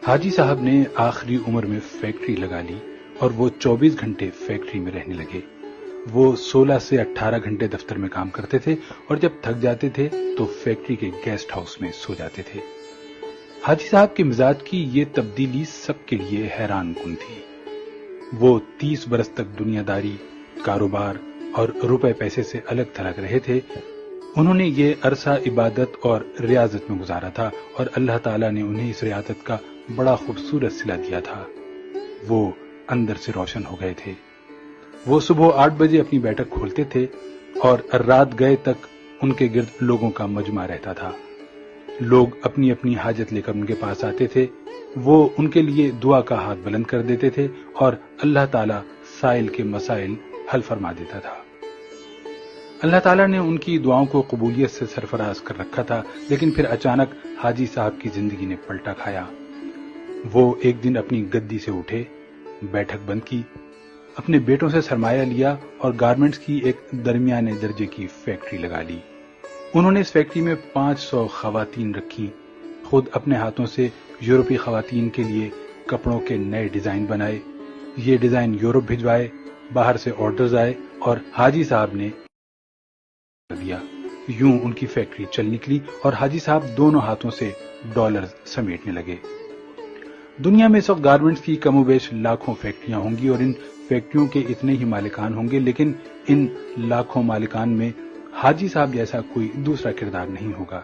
حاجی صاحب نے آخری عمر میں فیکٹری لگا لی اور وہ 24 گھنٹے فیکٹری میں رہنے لگے۔ وہ 16 سے 18 گھنٹے دفتر میں کام کرتے تھے اور جب تھک جاتے تھے تو فیکٹری کے گیسٹ ہاؤس میں سو جاتے تھے۔ حاجی صاحب کے مزاج کی یہ تبدیلی سب کے لیے حیران کن تھی۔ وہ 30 برس تک دنیا داری، کاروبار اور روپے پیسے سے الگ تھلگ رہے تھے۔ انہوں نے یہ عرصہ عبادت اور ریاضت میں گزارا تھا اور اللہ تعالیٰ نے انہیں اس ریاضت کا بڑا خوبصورت صلہ دیا تھا۔ وہ اندر سے روشن ہو گئے تھے۔ وہ صبح 8 بجے اپنی بیٹھک کھولتے تھے اور رات گئے تک ان کے گرد لوگوں کا مجمع رہتا تھا۔ لوگ اپنی اپنی حاجت لے کر ان کے پاس آتے تھے۔ وہ ان کے لیے دعا کا ہاتھ بلند کر دیتے تھے اور اللہ تعالیٰ سائل کے مسائل حل فرما دیتا تھا۔ اللہ تعالیٰ نے ان کی دعاؤں کو قبولیت سے سرفراز کر رکھا تھا، لیکن پھر اچانک حاجی صاحب کی زندگی نے پلٹا کھایا۔ وہ ایک دن اپنی گدی سے اٹھے، بیٹھک بند کی، اپنے بیٹوں سے سرمایہ لیا اور گارمنٹس کی ایک درمیانے درجے کی فیکٹری لگا لی۔ انہوں نے اس فیکٹری میں 500 خواتین رکھی، خود اپنے ہاتھوں سے یورپی خواتین کے لیے کپڑوں کے نئے ڈیزائن بنائے، یہ ڈیزائن یورپ بھجوائے، باہر سے آرڈرز آئے اور حاجی صاحب نے دیا۔ یوں ان کی فیکٹری چل نکلی اور حاجی صاحب دونوں ہاتھوں سے ڈالرز سمیٹنے لگے۔ دنیا میں اس وقت گارمنٹس کی کم و بیش لاکھوں فیکٹریاں ہوں گی اور ان فیکٹریوں کے اتنے ہی مالکان ہوں گے، لیکن ان لاکھوں مالکان میں حاجی صاحب جیسا کوئی دوسرا کردار نہیں ہوگا۔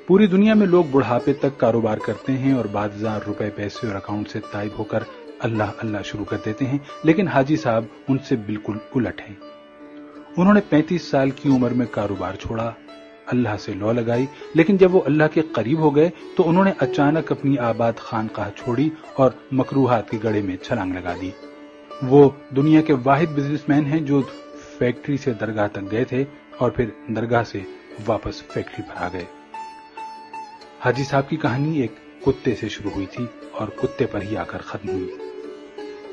پوری دنیا میں لوگ بڑھاپے تک کاروبار کرتے ہیں اور بعض ہزار روپے پیسے اور اکاؤنٹ سے تائب ہو کر اللہ اللہ شروع کر دیتے ہیں، لیکن حاجی صاحب ان سے بالکل الٹ ہیں۔ انہوں نے 35 سال کی عمر میں کاروبار چھوڑا، اللہ سے لو لگائی، لیکن جب وہ اللہ کے قریب ہو گئے تو انہوں نے اچانک اپنی آباد خانقاہ چھوڑی اور مکروہات کے گڑھے میں چھلانگ لگا دی۔ وہ دنیا کے واحد بزنس مین ہیں جو فیکٹری سے درگاہ تک گئے تھے اور پھر درگاہ سے واپس فیکٹری پر آ گئے۔ حاجی صاحب کی کہانی ایک کتے سے شروع ہوئی تھی اور کتے پر ہی آ کر ختم ہوئی۔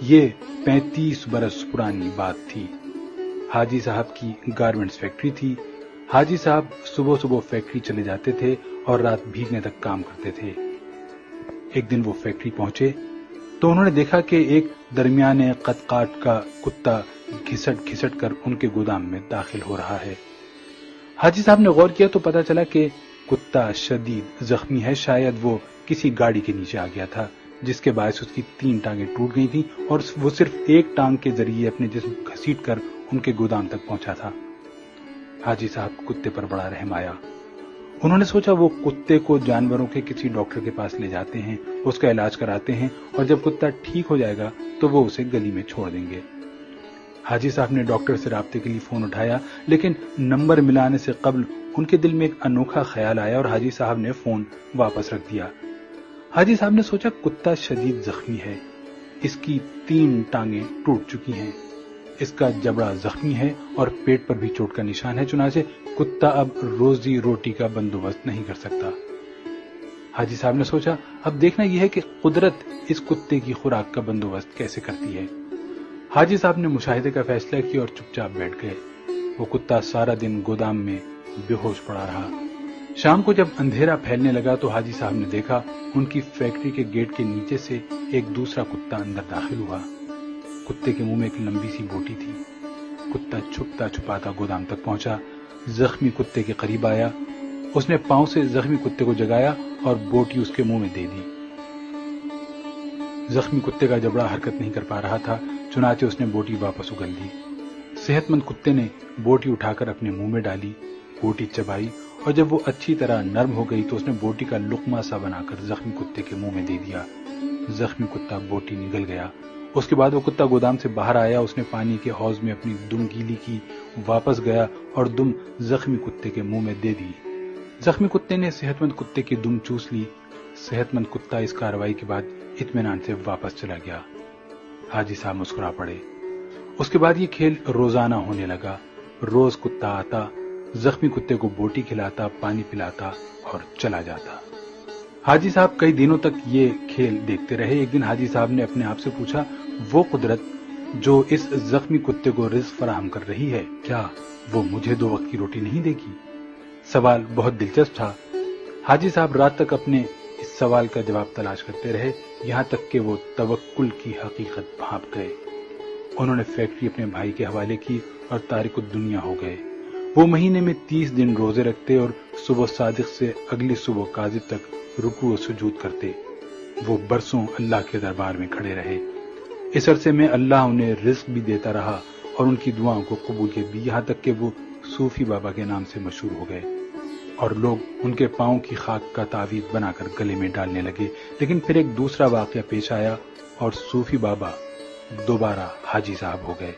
یہ 35 برس پرانی بات تھی۔ حاجی صاحب کی گارمنٹس فیکٹری تھی۔ حاجی صاحب صبح صبح فیکٹری چلے جاتے تھے اور رات بھیگنے تک کام کرتے تھے۔ ایک دن وہ فیکٹری پہنچے تو انہوں نے دیکھا کہ ایک درمیانے قد کاٹ کا کتا گھسٹ گھسٹ کر ان کے گودام میں داخل ہو رہا ہے۔ حاجی صاحب نے غور کیا تو پتا چلا کہ کتا شدید زخمی ہے، شاید وہ کسی گاڑی کے نیچے آ گیا تھا جس کے باعث اس کی 3 ٹانگیں ٹوٹ گئی تھیں اور وہ صرف ایک ٹانگ کے ذریعے اپنے جسم گھسیٹ کر ان کے گودام تک پہنچا تھا۔ حاجی صاحب کتے پر بڑا رحم آیا۔ انہوں نے سوچا وہ کتے کو جانوروں کے کسی ڈاکٹر کے پاس لے جاتے ہیں، اس کا علاج کراتے ہیں اور جب کتا ٹھیک ہو جائے گا تو وہ اسے گلی میں چھوڑ دیں گے۔ حاجی صاحب نے ڈاکٹر سے رابطے کے لیے فون اٹھایا، لیکن نمبر ملانے سے قبل ان کے دل میں ایک انوکھا خیال آیا اور حاجی صاحب نے فون واپس رکھ دیا۔ حاجی صاحب نے سوچا کتا شدید زخمی ہے، اس کی 3 ٹانگیں ٹوٹ چکی ہیں، اس کا جبڑا زخمی ہے اور پیٹ پر بھی چوٹ کا نشان ہے، چنانچہ کتا اب روزی روٹی کا بندوبست نہیں کر سکتا۔ حاجی صاحب نے سوچا اب دیکھنا یہ ہے کہ قدرت اس کتے کی خوراک کا بندوبست کیسے کرتی ہے۔ حاجی صاحب نے مشاہدے کا فیصلہ کیا اور چپ چاپ بیٹھ گئے۔ وہ کتا سارا دن گودام میں بے ہوش پڑا رہا۔ شام کو جب اندھیرا پھیلنے لگا تو حاجی صاحب نے دیکھا ان کی فیکٹری کے گیٹ کے نیچے سے ایک دوسرا کتا اندر داخل ہوا۔ کتے کے منہ میں ایک لمبی سی بوٹی تھی۔ کتا چھپتا چھپاتا گودام تک پہنچا، زخمی کتے کے قریب آیا، اس نے پاؤں سے زخمی کتے کو جگایا اور بوٹی اس کے منہ میں دے دی۔ زخمی کتے کا جبڑا حرکت نہیں کر پا رہا تھا، چنانچہ اس نے بوٹی واپس اگل دی۔ صحت مند کتے نے بوٹی اٹھا کر اپنے منہ میں ڈالی، بوٹی چبائی اور جب وہ اچھی طرح نرم ہو گئی تو اس نے بوٹی کا لقمہ سا بنا کر زخمی کتے کے منہ میں دے دیا۔ زخمی کتا بوٹی نگل گیا۔ اس کے بعد وہ کتا گودام سے باہر آیا، اس نے پانی کے حوض میں اپنی دم گیلی کی، واپس گیا اور دم زخمی کتے کے منہ میں دے دی۔ زخمی کتے نے صحت مند کتے کی دم چوس لی۔ صحت مند کتا اس کارروائی کے بعد اطمینان سے واپس چلا گیا۔ حاجی صاحب مسکرا پڑے۔ اس کے بعد یہ کھیل روزانہ ہونے لگا۔ روز کتا آتا، زخمی کتے کو بوٹی کھلاتا، پانی پلاتا اور چلا جاتا۔ حاجی صاحب کئی دنوں تک یہ کھیل دیکھتے رہے۔ ایک دن حاجی صاحب نے اپنے آپ سے پوچھا، وہ قدرت جو اس زخمی کتے کو رزق فراہم کر رہی ہے، کیا وہ مجھے 2 وقت کی روٹی نہیں دے گی؟ سوال بہت دلچسپ تھا۔ حاجی صاحب رات تک اپنے اس سوال کا جواب تلاش کرتے رہے، یہاں تک کہ وہ توکل کی حقیقت بھانپ گئے۔ انہوں نے فیکٹری اپنے بھائی کے حوالے کی اور تارک الدنیا ہو گئے۔ وہ مہینے میں 30 دن روزے رکھتے اور صبح صادق سے اگلی صبح کاذب تک رکوع و سجود کرتے۔ وہ برسوں اللہ کے دربار میں کھڑے رہے۔ اس عرصے میں اللہ انہیں رزق بھی دیتا رہا اور ان کی دعاؤں کو قبولیت بھی، یہاں تک کہ وہ صوفی بابا کے نام سے مشہور ہو گئے اور لوگ ان کے پاؤں کی خاک کا تعویذ بنا کر گلے میں ڈالنے لگے۔ لیکن پھر ایک دوسرا واقعہ پیش آیا اور صوفی بابا دوبارہ حاجی صاحب ہو گئے۔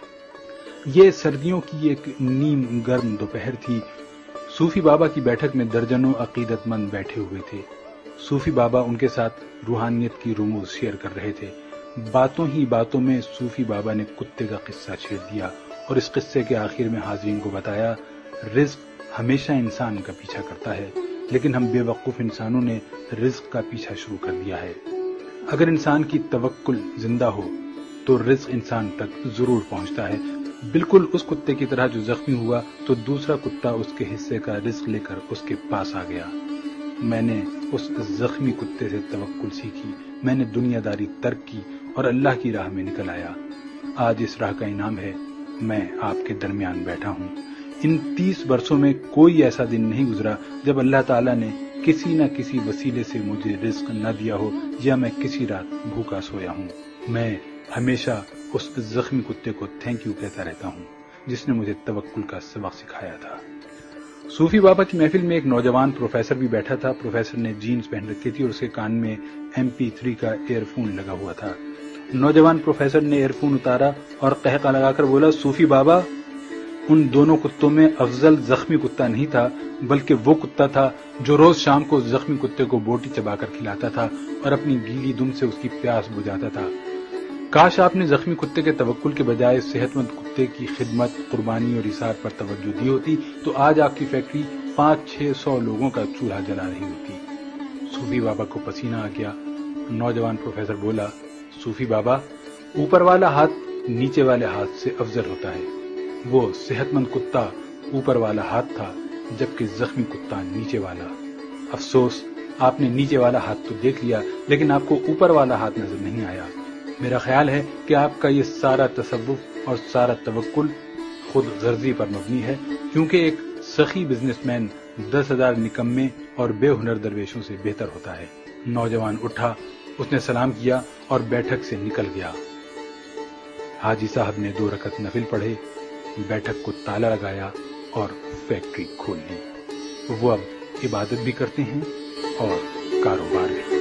یہ سردیوں کی ایک نیم گرم دوپہر تھی۔ صوفی بابا کی بیٹھک میں درجنوں عقیدت مند بیٹھے ہوئے تھے۔ صوفی بابا ان کے ساتھ روحانیت کی رموز شیئر کر رہے تھے۔ باتوں ہی باتوں میں صوفی بابا نے کتے کا قصہ چھیڑ دیا اور اس قصے کے آخر میں حاضرین کو بتایا، رزق ہمیشہ انسان کا پیچھا کرتا ہے، لیکن ہم بے وقوف انسانوں نے رزق کا پیچھا شروع کر دیا ہے۔ اگر انسان کی توکل زندہ ہو تو رزق انسان تک ضرور پہنچتا ہے، بالکل اس کتے کی طرح جو زخمی ہوا تو دوسرا کتا اس کے حصے کا رزق لے کر اس کے پاس آ گیا۔ میں نے اس زخمی کتے سے توکل سیکھی، میں نے دنیا داری ترک کی اور اللہ کی راہ میں نکل آیا۔ آج اس راہ کا انعام ہے، میں آپ کے درمیان بیٹھا ہوں۔ ان 30 برسوں میں کوئی ایسا دن نہیں گزرا جب اللہ تعالیٰ نے کسی نہ کسی وسیلے سے مجھے رزق نہ دیا ہو یا میں کسی رات بھوکا سویا ہوں۔ میں ہمیشہ اس زخمی کتے کو تھینک یو کہتا رہتا ہوں جس نے مجھے توکل کا سبق سکھایا تھا۔ صوفی بابا کی محفل میں ایک نوجوان پروفیسر بھی بیٹھا تھا۔ پروفیسر نے جینز پہن رکھی تھی اور اس کے کان میں MP3 کا ایئر فون لگا ہوا تھا۔ نوجوان پروفیسر نے ایئر فون اتارا اور قہقہ لگا کر بولا، صوفی بابا، ان دونوں کتوں میں افضل زخمی کتا نہیں تھا، بلکہ وہ کتا تھا جو روز شام کو زخمی کتے کو بوٹی چبا کر کھلاتا تھا اور اپنی گیلی دم سے اس کی پیاس بجھاتا تھا۔ کاش آپ نے زخمی کتے کے توکل کے بجائے صحت مند کتے کی خدمت، قربانی اور ایثار پر توجہ دی ہوتی تو آج آپ کی فیکٹری 500-600 لوگوں کا چولہا جلا رہی ہوتی۔ صوفی بابا کو پسینہ آ گیا۔ نوجوان پروفیسر بولا، صوفی بابا، اوپر والا ہاتھ نیچے والے ہاتھ سے افضل ہوتا ہے۔ وہ صحت مند کتا اوپر والا ہاتھ تھا جبکہ زخمی کتا نیچے والا۔ افسوس، آپ نے نیچے والا ہاتھ تو دیکھ لیا لیکن آپ کو اوپر والا ہاتھ نظر نہیں آیا۔ میرا خیال ہے کہ آپ کا یہ سارا تصوف اور سارا توکل خود غرضی پر مبنی ہے، کیونکہ ایک سخی بزنس مین 10,000 نکمے اور بے ہنر درویشوں سے بہتر ہوتا ہے۔ نوجوان اٹھا، اس نے سلام کیا اور بیٹھک سے نکل گیا۔ حاجی صاحب نے 2 رکعت نفل پڑھے، بیٹھک کو تالا لگایا اور فیکٹری کھول لی۔ وہ اب عبادت بھی کرتے ہیں اور کاروبار بھی۔